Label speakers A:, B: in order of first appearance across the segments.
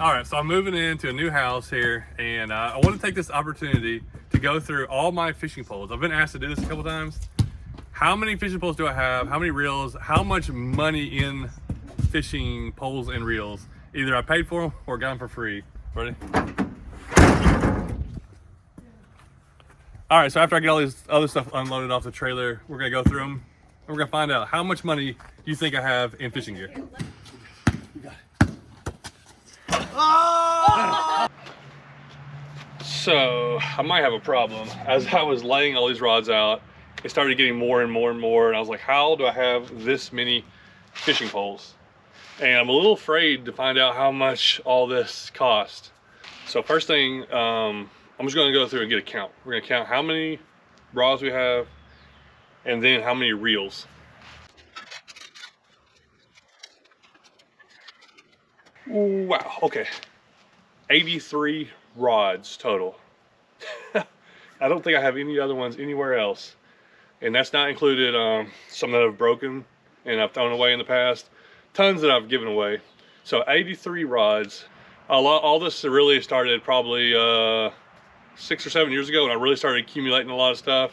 A: All right, so I'm moving into a new house here, and I want to take this opportunity to go through all my fishing poles. I've been asked to do this a couple times. How many fishing poles do I have? How many reels? How much money in fishing poles and reels? Either I paid for them or got them for free. Ready? All right, so after I get all this other stuff unloaded off the trailer, we're gonna go through them, and we're gonna find out how much money you think I have in fishing gear. So I might have a problem. As I was laying all these rods out, it started getting more and more and more, and I was like, how do I have this many fishing poles? And I'm a little afraid to find out how much all this cost. So first thing, I'm just gonna go through and get a count. We're gonna count how many rods we have and then how many reels. Wow, okay. 83 rods total. I don't think I have any other ones anywhere else. And that's not included some that have broken and I've thrown away in the past. Tons that I've given away. So 83 rods. All this really started probably 6 or 7 years ago when I really started accumulating a lot of stuff.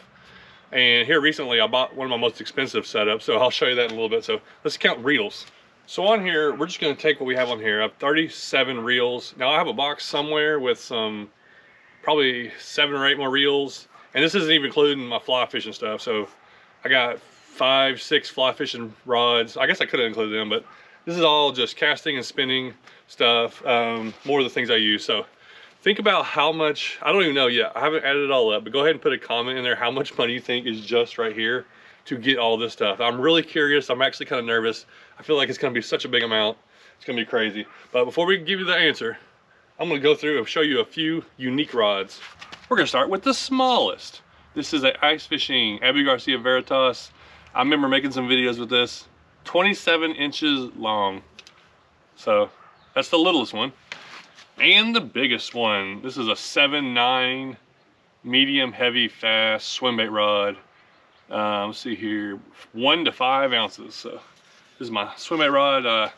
A: And here recently I bought one of my most expensive setups, so I'll show you that in a little bit. So let's count reels. So on here, we're just gonna take what we have on here. I have 37 reels. Now I have a box somewhere with some, probably 7 or 8 more reels. And this isn't even including my fly fishing stuff. So I got 5, 6 fly fishing rods. I guess I could have included them, but this is all just casting and spinning stuff. More of the things I use. So think about how much, I don't even know yet. I haven't added it all up, but go ahead and put a comment in there how much money you think is just right here to get all this stuff. I'm really curious. I'm actually kind of nervous. I feel like it's gonna be such a big amount. It's gonna be crazy. But before we give you the answer, I'm gonna go through and show you a few unique rods. We're gonna start with the smallest. This is a Ice Fishing Abu Garcia Veritas. I remember making some videos with this. 27 inches long. So that's the littlest one. And the biggest one. This is a 7/9 medium heavy fast swim bait rod. Let's see here, 1 to 5 ounces. So this is my swim bait rod. I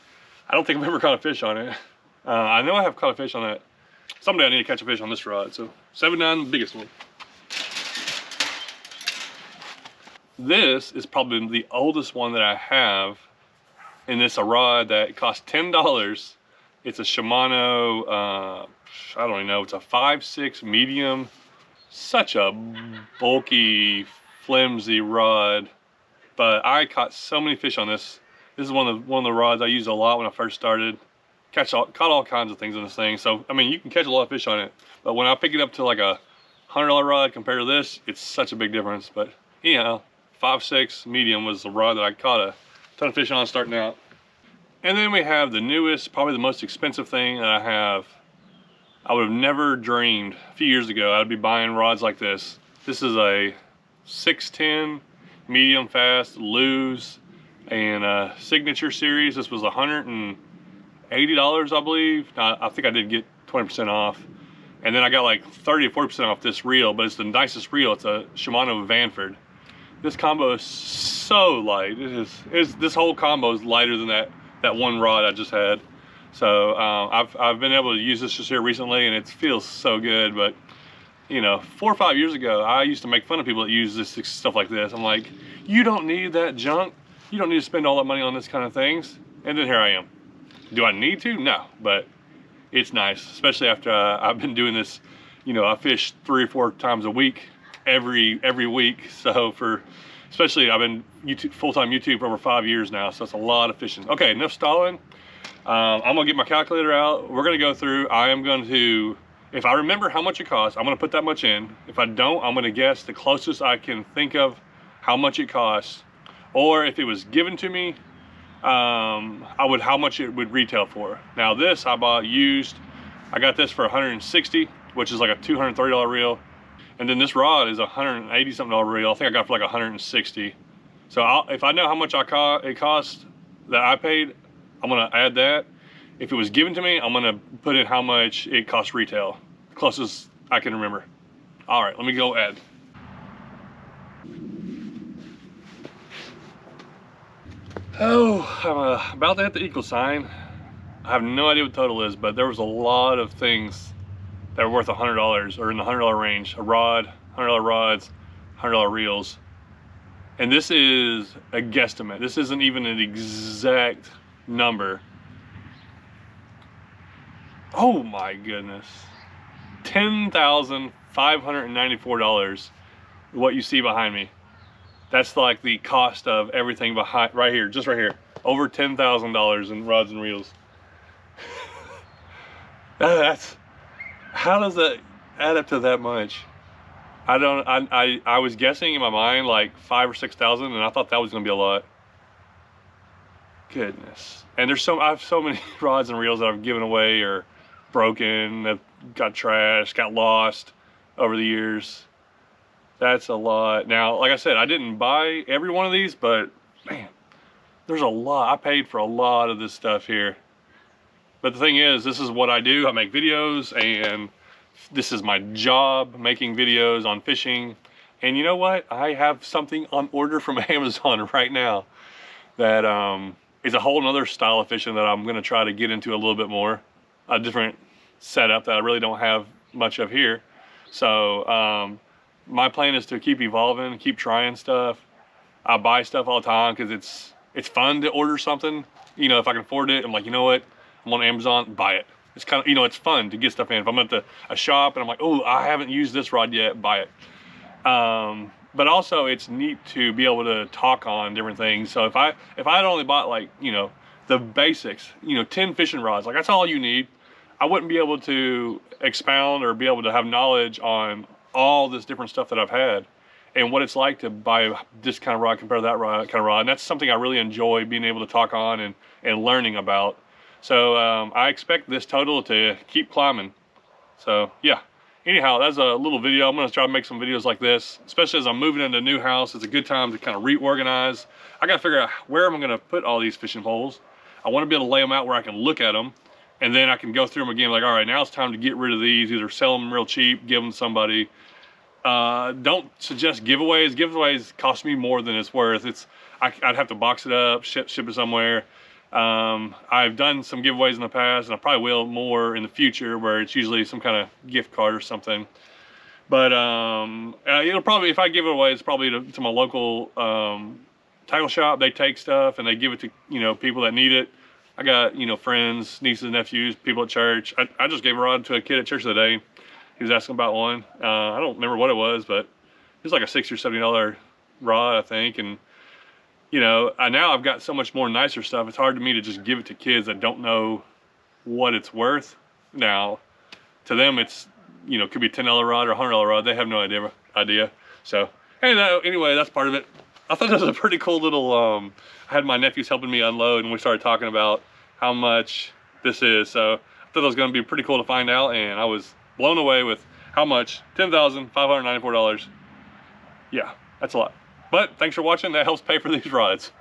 A: don't think I've ever caught a fish on it. I know I have caught a fish on it. Someday I need to catch a fish on this rod. So 7/9, the biggest one. This is probably the oldest one that I have, and it's a rod that costs $10. It's a Shimano, I don't even know, it's a 5/6 medium. Such a bulky, flimsy rod, but I caught so many fish on this. This is one of the rods I used a lot when I first started. Caught all kinds of things on this thing. So I mean, you can catch a lot of fish on it, but when I pick it up to like a $100 rod compared to this, it's such a big difference. But you know, 5/6 medium was the rod that I caught a ton of fish on starting out. And then we have the newest, probably the most expensive thing that I have. I would have never dreamed a few years ago I'd be buying rods like this. This is a 610 medium fast Lew's and Signature series. This was $180, I believe. I think I did get 20% off. And then I got like 30 or 40% off this reel, but it's the nicest reel. It's a Shimano Vanford. This combo is so light. This whole combo is lighter than that one rod I just had. So I've been able to use this just here recently, and it feels so good. But you know, 4 or 5 years ago, I used to make fun of people that use this stuff like this. I'm like, you don't need that junk. You don't need to spend all that money on this kind of things. And then here I am. Do I need to? No, but it's nice, especially after I've been doing this. You know, I fish 3 or 4 times a week, every week. So especially I've been full-time YouTube for over 5 years now, so it's a lot of fishing. Okay, enough stalling. I'm gonna get my calculator out. We're gonna go through. I am going to, if I remember how much it costs, I'm gonna put that much in. If I don't, I'm gonna guess the closest I can think of how much it costs, or if it was given to me, how much it would retail for. Now this I bought used. I got this for $160, which is like a $230 reel. And then this rod is $180 something reel. I think I got for like $160. So if I know how much it cost that I paid, I'm gonna add that. If it was given to me, I'm gonna put in how much it costs retail. Closest I can remember. All right, let me go add. Oh, I'm about to hit the equal sign. I have no idea what the total is, but there was a lot of things that were worth $100 or in the $100 range. A rod, $100 rods, $100 reels. And this is a guesstimate. This isn't even an exact number. Oh my goodness. $10,594, what you see behind me. That's like the cost of everything behind, right here, just right here. Over $10,000 in rods and reels. How does that add up to that much? I was guessing in my mind like 5,000 or 6,000, and I thought that was gonna be a lot. Goodness. And I have so many rods and reels that I've given away or broken, that got trashed, got lost over the years. That's a lot. Now, like I said, I didn't buy every one of these, but man, there's a lot. I paid for a lot of this stuff here. But the thing is, this is what I do. I make videos, and this is my job, making videos on fishing. And you know what? I have something on order from Amazon right now that is a whole nother style of fishing that I'm gonna try to get into a little bit more. A different setup that I really don't have much of here. So my plan is to keep evolving, keep trying stuff. I buy stuff all the time because it's fun to order something. You know, if I can afford it, I'm like, you know what? I'm on Amazon, buy it. It's kind of, you know, it's fun to get stuff in. If I'm at a shop and I'm like, oh, I haven't used this rod yet, buy it. But also it's neat to be able to talk on different things. So if I had only bought like, you know, the basics, you know, 10 fishing rods, like that's all you need, I wouldn't be able to expound or be able to have knowledge on all this different stuff that I've had and what it's like to buy this kind of rod compared to that kind of rod. And that's something I really enjoy, being able to talk on and learning about. So I expect this total to keep climbing. So yeah, anyhow, that's a little video. I'm gonna try to make some videos like this, especially as I'm moving into a new house. It's a good time to kind of reorganize. I gotta figure out where am I gonna put all these fishing poles. I wanna be able to lay them out where I can look at them, and then I can go through them again, like, all right, now it's time to get rid of these, either sell them real cheap, give them to somebody. Don't suggest giveaways. Giveaways cost me more than it's worth. I'd have to box it up, ship it somewhere. I've done some giveaways in the past, and I probably will more in the future, where it's usually some kind of gift card or something. But it'll probably, if I give it away, it's probably to my local tackle shop. They take stuff and they give it to, you know, people that need it. I got, you know, friends, nieces, nephews, people at church. I just gave a rod to a kid at church the other day. He was asking about one. I don't remember what it was, but it was like a $60 or $70 rod, I think. And you know, now I've got so much more nicer stuff. It's hard to me to just give it to kids that don't know what it's worth. Now, to them, it's, you know, could be a $10 rod or a $100 rod. They have no idea. So anyway, that's part of it. I thought that was a pretty cool little, I had my nephews helping me unload, and we started talking about how much this is. So I thought it was gonna be pretty cool to find out, and I was blown away with how much. $10,594. Yeah, that's a lot. But thanks for watching. That helps pay for these rods.